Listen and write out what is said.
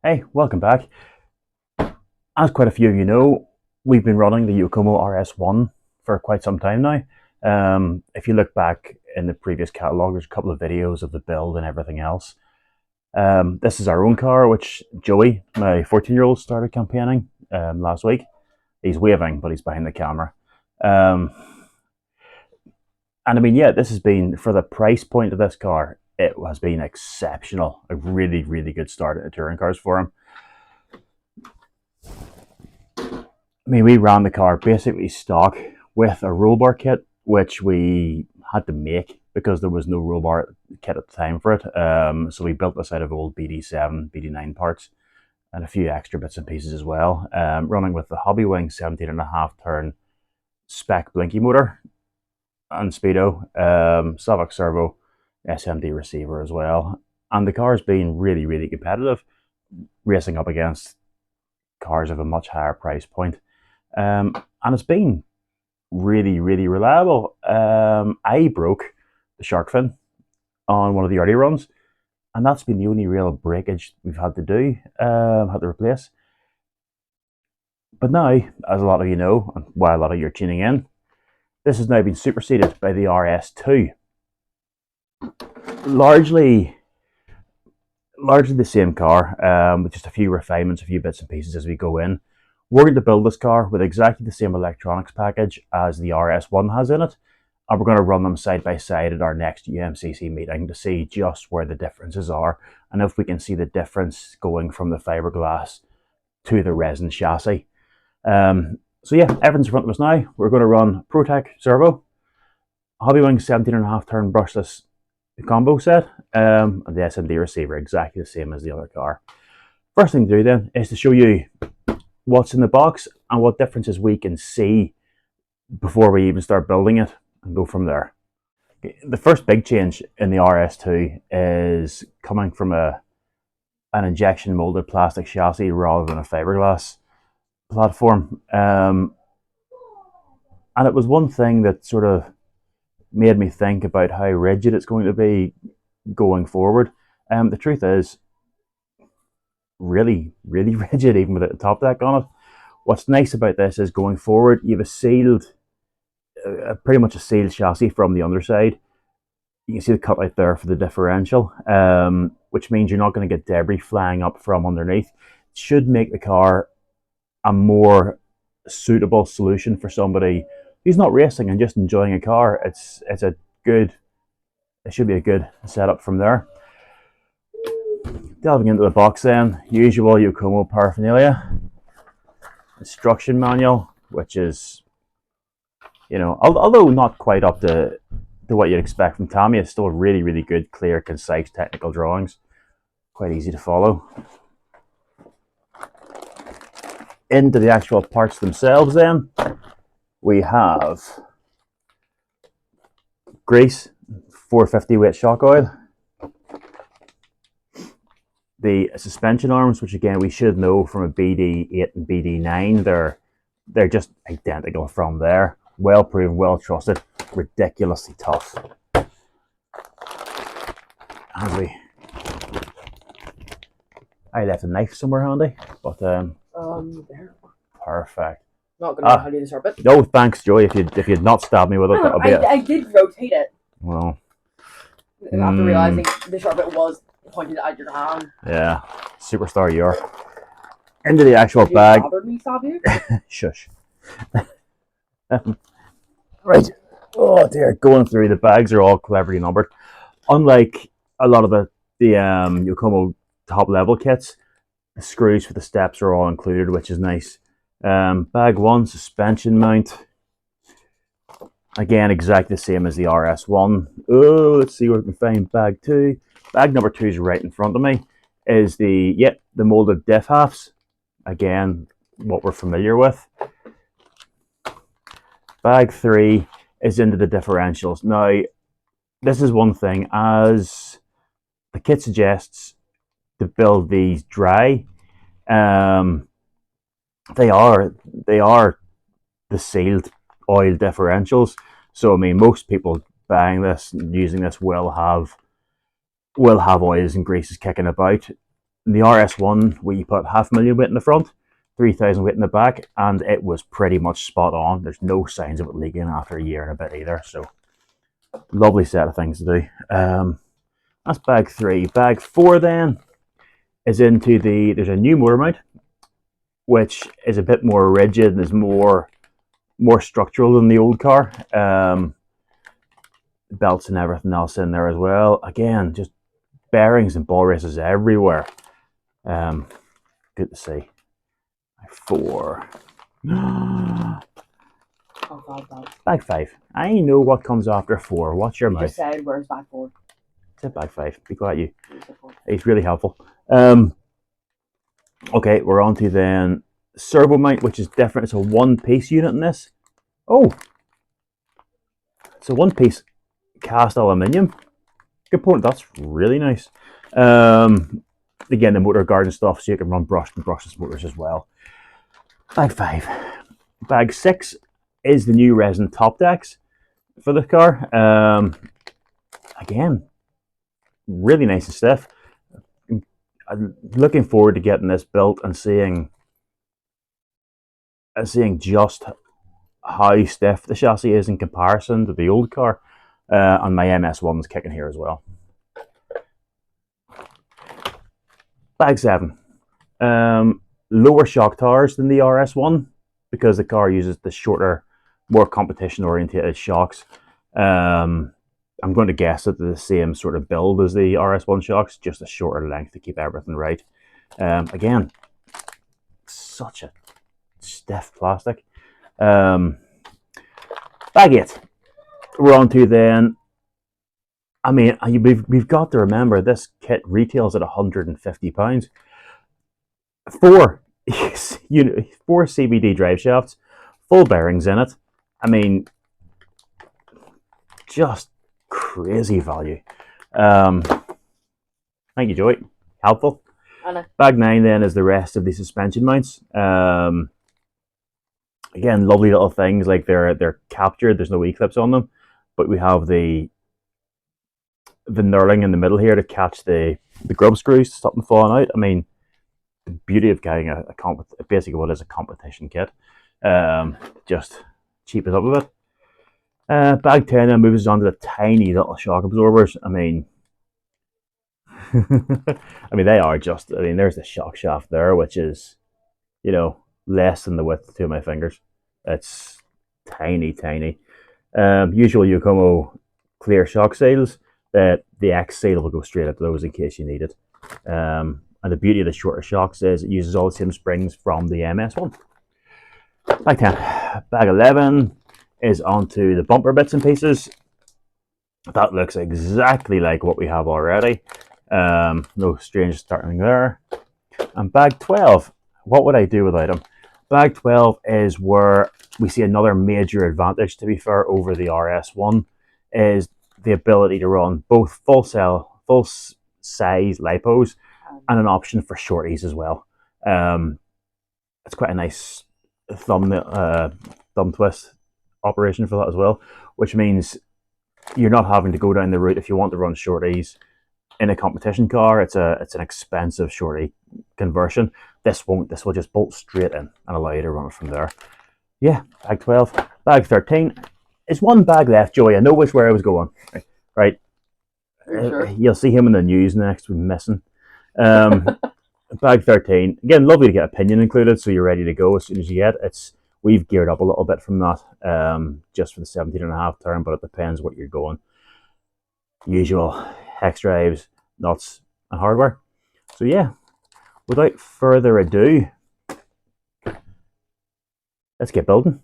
Hey, welcome back. As quite a few of you know, we've been running the Yokomo RS1 for quite some time now. If you look back in the previous catalogue, there's a couple of videos of the build and everything else. This is our own car, which Joey, my 14-year-old, started campaigning last week. He's waving, but he's behind the camera. And I mean, yeah, this has been, for the price point of this car, it has been exceptional. A really, really good start at the touring cars for him. I mean, we ran the car basically stock with a roll bar kit, which we had to make because there was no roll bar kit at the time for it. So we built this out of old BD7, BD9 parts and a few extra bits and pieces as well. Running with the Hobbywing 17.5 turn spec blinky motor and speedo, Savox servo, SMD receiver as well. And the car's been really, really competitive, racing up against cars of a much higher price point. And it's been really, really reliable. I broke the shark fin on one of the early runs, and that's been the only real breakage we've had to do, had to replace. But now, as a lot of you know, and why a lot of you are tuning in, this has now been superseded by the RS2. Largely the same car, with just a few refinements, a few bits and pieces as we go in. We're going to build this car with exactly the same electronics package as the RS1 has in it, and we're going to run them side by side at our next UMCC meeting to see just where the differences are and if we can see the difference going from the fiberglass to the resin chassis. So yeah, everything's in front of us now. We're going to run ProTech servo, Hobbywing 17.5 turn brushless combo set, and the SMD receiver, exactly the same as the other car. First thing to do then is to show you what's in the box and what differences we can see before we even start building it and go from there. The first big change in the RS2 is coming from an injection molded plastic chassis rather than a fiberglass platform. And it was one thing that sort of made me think about how rigid it's going to be going forward. The truth is, really, really rigid, even with a top deck on it. What's nice about this is going forward, you have pretty much a sealed chassis from the underside. You can see the cutout there for the differential, which means you're not going to get debris flying up from underneath. It should make the car a more suitable solution for somebody who's not racing and just enjoying a car. It should be a good setup from there. Delving into the box then, usual Yokomo paraphernalia, instruction manual, which is, you know, although not quite up to what you'd expect from Tommy, it's still really, really good, clear, concise technical drawings, quite easy to follow. Into the actual parts themselves then, we have grease, 450 weight shock oil, the suspension arms, which again we should know from a BD8 and BD9, they're just identical from there. Well proven, well trusted, ridiculously tough. I left a knife somewhere handy, but there. Perfect. Not gonna know how to do this bit. No, thanks, Joey. If you'd not stabbed me with it, that'll be I did rotate it. Well, after realizing the sharp bit was pointed at your hand. Yeah, superstar you are. Into the actual bag. Bothered me, Sabu? Shush. Right. Oh dear, going through the bags are all cleverly numbered. Unlike a lot of the Yokomo top level kits, the screws for the steps are all included, which is nice. Bag 1, suspension mount. Again, exactly the same as the RS1. Oh, let's see where we can find bag 2. Bag number 2 is right in front of me. Is the molded diff halves. Again, what we're familiar with. Bag 3 is into the differentials. Now, this is one thing, as the kit suggests, to build these dry. They are the sealed oil differentials. So I mean, most people buying this, using this, will have oils and greases kicking about. In the RS1, we put 500,000 weight in the front, 3,000 weight in the back, and it was pretty much spot on. There's no signs of it leaking after a year and a bit either. So lovely set of things to do. That's bag 3. Bag 4 then is into there's a new motor mount, which is a bit more rigid and is more structural than the old car. Belts and everything else in there as well. Again, just bearings and ball races everywhere. Good to see. 4. Bag 5. I know what comes after 4. Watch your mouth. You just said, where's bag 4? Said bag 5. Be quiet, you. He's really helpful. Okay, we're on to then servo mount, which is different. It's a one-piece unit in this. Oh, it's a one-piece cast aluminium component. That's really nice. Again, the motor guard and stuff, so you can run brushed and brushless motors as well. Bag 5. Bag 6 is the new resin top decks for the car. Again, really nice and stiff. I'm looking forward to getting this built and seeing just how stiff the chassis is in comparison to the old car. And my MS1's kicking here as well. Bag 7. Lower shock towers than the RS1 because the car uses the shorter, more competition oriented shocks. I'm going to guess that they're the same sort of build as the RS1 shocks, just a shorter length to keep everything right. Again, such a stiff plastic. Bag 8. We're on to then. I mean, we've got to remember this kit retails at £150. 4 CVD drive shafts, full bearings in it. I mean, just crazy value. Thank you, Joey. Helpful. Bag 9 then is the rest of the suspension mounts. Again, lovely little things, like they're captured. There's no E-clips on them, but we have the knurling in the middle here to catch the grub screws to stop them falling out. I mean, the beauty of getting basically what is a competition kit. Just cheapens up a bit. Bag 10 then moves on to the tiny little shock absorbers. I mean, they are just, there's the shock shaft there, which is, less than the width of 2 of my fingers. It's tiny. Usual Yokomo clear shock seals. The X seal will go straight up those in case you need it. And the beauty of the shorter shocks is it uses all the same springs from the MS1. Bag 10. Bag 11 is onto the bumper bits and pieces. That looks exactly like what we have already. No strange starting there. And bag 12, what would I do without them? Bag 12 is where we see another major advantage, to be fair, over the RS1, is the ability to run both full size lipos and an option for shorties as well. It's quite a nice thumb twist operation for that as well, which means you're not having to go down the route if you want to run shorties in a competition car. It's an expensive shorty conversion. This won't. This will just bolt straight in and allow you to run it from there. Yeah, bag 12. Bag 13. It's one bag left, Joey. I know which way I was going. Right. Sure? You'll see him in the news next. We're missing. Bag 13. Again, lovely to get a pinion included, so you're ready to go as soon as you get it. We've geared up a little bit from that, just for the 17.5 turn, but it depends what you're going. Usual hex drives, nuts, and hardware. So yeah, without further ado, let's get building.